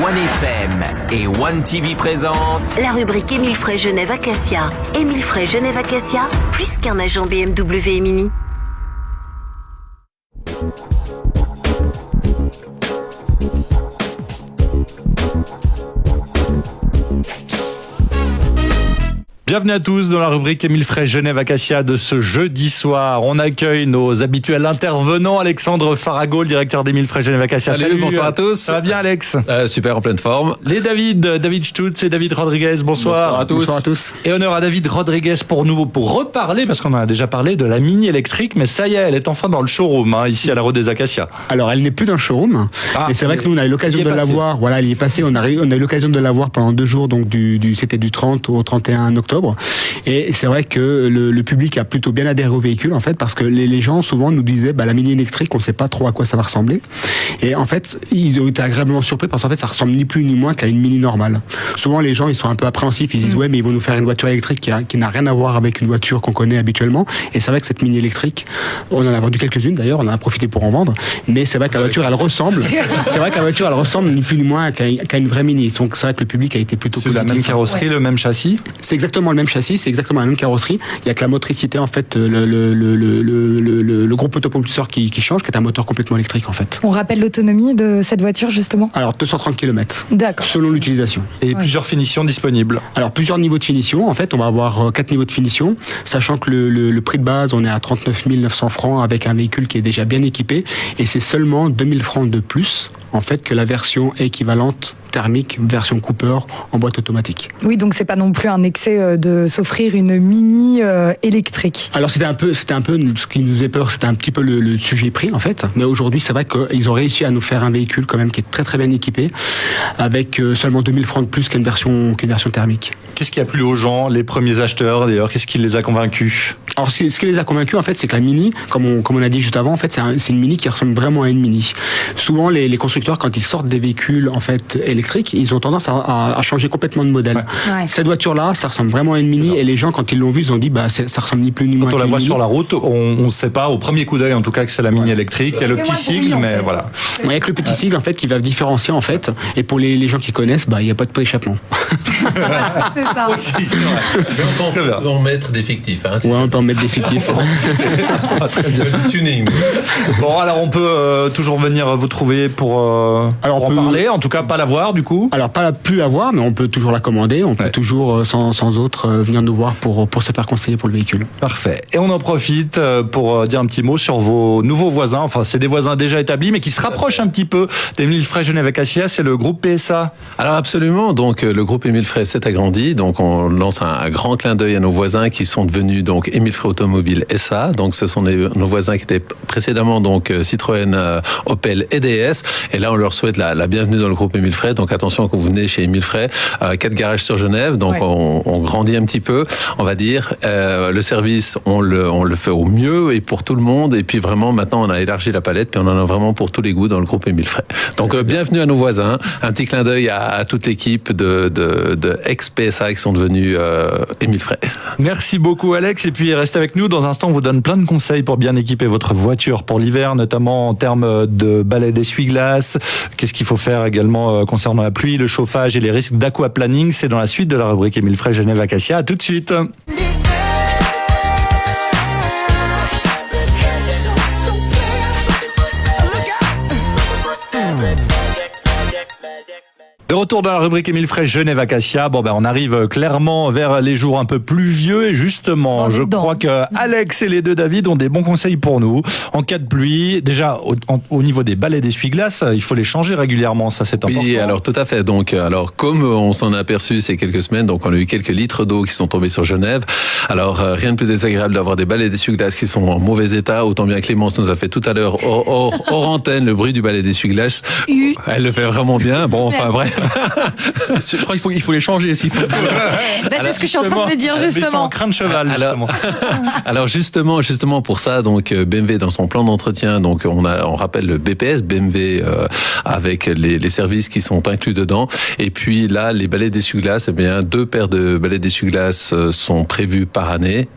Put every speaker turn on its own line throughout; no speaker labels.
OneFM et One TV présentent
la rubrique Émile Frey Genève Acacia. Émile Frey Genève Acacia, plus qu'un agent BMW et Mini.
Bienvenue à tous dans la rubrique Émile Frey Genève Acacia de ce jeudi soir. On accueille nos habituels intervenants. Alexandre Farago, le directeur d'Émile Frey Genève Acacia.
Salut, bonsoir à tous.
Ça va bien, Alex?
Super, en pleine forme.
Les David Stutz et David Rodriguez. Bonsoir.
Bonsoir à tous.
Et honneur à David Rodriguez pour reparler, parce qu'on en a déjà parlé, de la Mini électrique, mais ça y est, elle est enfin dans le showroom, ici à la Rue des Acacias.
Alors, elle n'est plus dans le showroom, mais c'est vrai que nous, on a eu l'occasion de la voir. Voilà, elle y est passée. On a eu l'occasion de la voir pendant 2 jours, donc c'était du 30 au 31 octobre. Et c'est vrai que le public a plutôt bien adhéré au véhicule, en fait, parce que les gens souvent nous disaient, la Mini électrique, on sait pas trop à quoi ça va ressembler. Et en fait, ils ont été agréablement surpris parce qu'en fait, ça ressemble ni plus ni moins qu'à une Mini normale. Souvent, les gens, ils sont un peu appréhensifs. Ils disent, ouais, mais ils vont nous faire une voiture électrique qui n'a rien à voir avec une voiture qu'on connaît habituellement. Et c'est vrai que cette Mini électrique, on en a vendu quelques-unes d'ailleurs, on en a profité pour en vendre. Mais c'est vrai que la voiture, elle ressemble. C'est vrai que la voiture, elle ressemble ni plus ni moins qu'à une vraie Mini. Donc c'est vrai que le public a été plutôt positif.
C'est la même carrosserie, le même châssis.
C'est exactement le même châssis, c'est exactement la même carrosserie. Il y a que la motricité, en fait, le groupe autopropulseur qui change, qui est un moteur complètement électrique, en fait.
On rappelle l'autonomie de cette voiture, justement?
Alors, 230 km.
D'accord.
Selon l'utilisation.
Et plusieurs finitions disponibles.
Alors, plusieurs niveaux de finition. En fait, on va avoir 4 niveaux de finition, sachant que le prix de base, on est à 39 900 francs avec un véhicule qui est déjà bien équipé. Et c'est seulement 2000 francs de plus, en fait, que la version équivalente thermique, version Cooper en boîte automatique.
Oui, donc c'est pas non plus un excès de s'offrir une Mini électrique.
Alors c'était un peu ce qui nous faisait peur, c'était un petit peu le sujet prix, en fait. Mais aujourd'hui, c'est vrai qu'ils ont réussi à nous faire un véhicule quand même qui est très très bien équipé, avec seulement 2000 francs de plus qu'une version thermique.
Qu'est-ce qui a plu aux gens, les premiers acheteurs d'ailleurs? Qu'est-ce qui les a convaincus?
Alors ce qui les a convaincus, en fait, c'est que la Mini, comme on a dit juste avant, en fait, c'est une Mini qui ressemble vraiment à une Mini. Souvent, les constructeurs, quand ils sortent des véhicules en fait électriques, ils ont tendance à changer complètement de modèle.
Ouais.
Cette voiture-là, ça ressemble vraiment à une Mini, et les gens, quand ils l'ont vue, ils ont dit, ça ressemble ni plus ni moins.
Quand on
à
la
une
voit
Mini.
sur la route, on ne sait pas, au premier coup d'œil en tout cas, que c'est la Mini électrique. Il y a le petit sigle, mais voilà.
Il y a que le petit sigle, en fait, qui va différencier, en fait, et pour les gens qui connaissent, il n'y a pas de pré-échappement.
C'est ça.
Aussi, c'est vrai.
On peut en mettre des fictifs.
On peut en mettre des fictifs.
Très bien.
Du tuning.
Bon, alors on peut toujours venir vous trouver pour en parler, en tout cas pas la voir du coup.
Alors, plus la voir, mais on peut toujours la commander, on peut toujours, sans autre, venir nous voir pour se faire conseiller pour le véhicule.
Parfait. Et on en profite pour dire un petit mot sur vos nouveaux voisins. Enfin, c'est des voisins déjà établis, mais qui se rapprochent un petit peu d'Émile Frey Genève Acacia, c'est le groupe PSA.
Alors absolument, donc le groupe Émile Frey s'est agrandi, donc on lance un grand clin d'œil à nos voisins qui sont devenus donc Émile Frey Automobile SA, donc ce sont nos voisins qui étaient précédemment donc Citroën, Opel et DS, et là on leur souhaite la bienvenue dans le groupe Émile Frey, donc attention quand vous venez chez Émile Frey, 4 garages sur Genève, donc on grandit un petit peu, on va dire, le service on le fait au mieux et pour tout le monde, et puis vraiment maintenant on a élargi la palette, puis on en a vraiment pour tous les goûts dans le groupe Émile Frey. Donc bienvenue à nos voisins, un petit clin d'œil à toute l'équipe de ex-PSA qui sont devenus Émile Frey.
Merci beaucoup Alex, et puis restez avec nous, dans un instant on vous donne plein de conseils pour bien équiper votre voiture pour l'hiver, notamment en termes de balai d'essuie-glace, qu'est-ce qu'il faut faire également concernant la pluie, le chauffage et les risques d'aquaplaning. C'est dans la suite de la rubrique Émile Frey Genève Acacia. À tout de suite. De retour dans la rubrique Émile Frey Genève Acacia. On arrive clairement vers les jours un peu pluvieux et justement, je crois que Alex et les deux David ont des bons conseils pour nous. En cas de pluie, déjà au niveau des balais d'essuie-glace, il faut les changer régulièrement, ça c'est important.
Oui, alors tout à fait. Donc, comme on s'en a aperçu ces quelques semaines, donc on a eu quelques litres d'eau qui sont tombés sur Genève. Alors rien de plus désagréable d'avoir des balais d'essuie-glace qui sont en mauvais état. Autant bien Clémence nous a fait tout à l'heure hors antenne le bruit du balai d'essuie-glace. Elle le fait vraiment bien. Bon, enfin bref.
Je crois qu'il faut les changer s'il faut.
C'est ce que je suis en train de me dire
Ils sont
justement.
en crin de cheval justement.
Alors justement pour ça, donc BMW dans son plan d'entretien, donc on rappelle le BPS, BMW avec les services qui sont inclus dedans. Et puis là, les balais d'essuie-glace, 2 paires de balais d'essuie-glace sont prévus par année.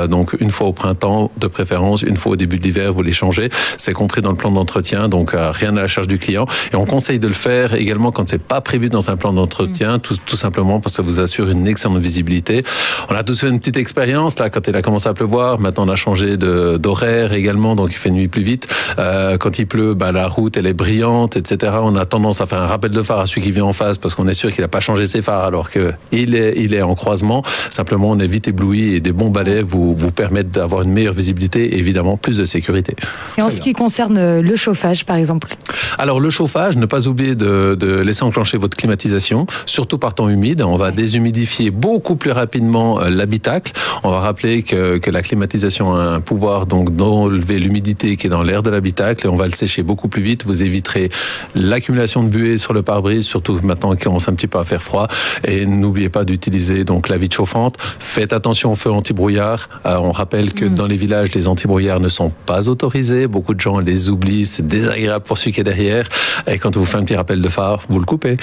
donc une fois au printemps, de préférence, une fois au début de l'hiver, vous les changez. C'est compris dans le plan d'entretien, donc rien à la charge du client. Et on conseille de le faire également quand c'est pas prévu dans un plan d'entretien, tout simplement parce que ça vous assure une excellente visibilité. On a tous fait une petite expérience là quand il a commencé à pleuvoir. Maintenant on a changé d'horaire également, donc il fait nuit plus vite. Quand il pleut, la route elle est brillante, etc. On a tendance à faire un rappel de phare à celui qui vient en face parce qu'on est sûr qu'il n'a pas changé ses phares alors que il est en croisement. Simplement on est vite ébloui et des bons balais vous permettent d'avoir une meilleure visibilité et évidemment plus de sécurité.
Et en ce qui concerne le chauffage par exemple?
Alors le chauffage, ne pas oublier de laisser enclencher votre climatisation, surtout par temps humide. On va déshumidifier beaucoup plus rapidement l'habitacle. On va rappeler que la climatisation a un pouvoir donc d'enlever l'humidité qui est dans l'air de l'habitacle et on va le sécher beaucoup plus vite. Vous éviterez l'accumulation de buée sur le pare-brise, surtout maintenant qu'il commence un petit peu à faire froid. Et n'oubliez pas d'utiliser donc la vitre chauffante. Faites attention au feu anti-brouillard. On rappelle que dans les villages, les anti-brouillards ne sont pas autorisés. Beaucoup de gens les oublient. C'est désagréable pour celui qui est derrière. Et quand on vous fait un petit rappel de phare, vous le coupez.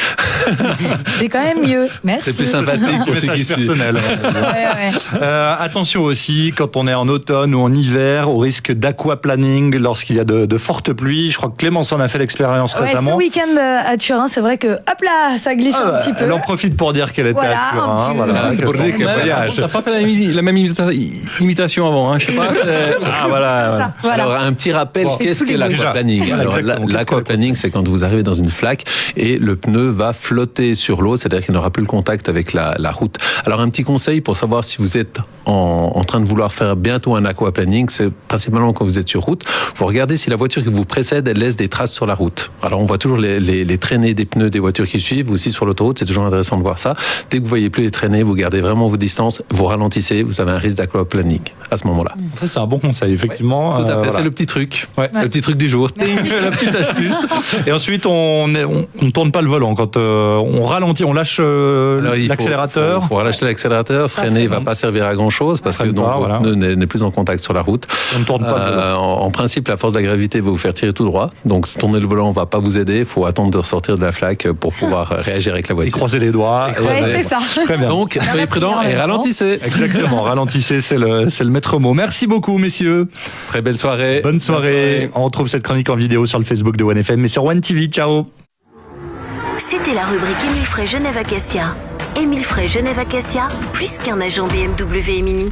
C'est quand même mieux. Merci.
C'est plus sympathique pour ceux qui suivent.
Attention aussi, quand on est en automne ou en hiver, au risque d'aquaplaning lorsqu'il y a de fortes pluies. Je crois que Clémence en a fait l'expérience récemment.
Ce week-end à Turin, c'est vrai que hop là, ça glisse un petit peu.
Elle en profite pour dire qu'elle était à Turin.
Voilà, c'est pour dire qu'elle voyage.
On n'a pas fait la même imitation avant. Hein. Je sais pas.
Voilà.
Alors un petit rappel, qu'est-ce que l'aquaplaning? Alors l'aquaplaning, c'est quand vous arrivez dans une flaque et le pneu va flotter sur l'eau, c'est-à-dire qu'il n'aura plus le contact avec la route. Alors un petit conseil pour savoir si vous êtes en train de vouloir faire bientôt un aquaplaning, c'est principalement quand vous êtes sur route, vous regardez si la voiture qui vous précède, elle laisse des traces sur la route. Alors on voit toujours les traînées des pneus des voitures qui suivent, aussi sur l'autoroute, c'est toujours intéressant de voir ça. Dès que vous voyez plus les traînées, vous gardez vraiment vos distances, vous ralentissez, vous avez un risque d'aquaplaning à ce moment-là.
Ça c'est un bon conseil, effectivement.
Ouais, tout à fait, c'est le petit truc, le petit truc du jour.
La petite astuce. Et ensuite, on tourne pas le volant quand on ralentit, on lâche l'accélérateur.
Il faut relâcher l'accélérateur, freiner, il va pas servir à grand chose parce que donc, votre pneu n'est plus en contact sur la route.
On ne tourne pas.
En principe, la force de la gravité va vous faire tirer tout droit. Donc, tourner le volant va pas vous aider. Il faut attendre de ressortir de la flaque pour pouvoir réagir avec la voiture.
Et croiser les doigts.
C'est ça.
Très bien.
Donc, soyez prudents et ralentissez.
Exactement, ralentissez, c'est le maître mot. Merci beaucoup, messieurs.
Très belle soirée.
Bonne soirée. On retrouve cette chronique en vidéo sur le Facebook de OneFM et sur One TV. Ciao.
C'était la rubrique Émile Frey Genève Acacia. Émile Frey Genève Acacia, plus qu'un agent BMW et Mini.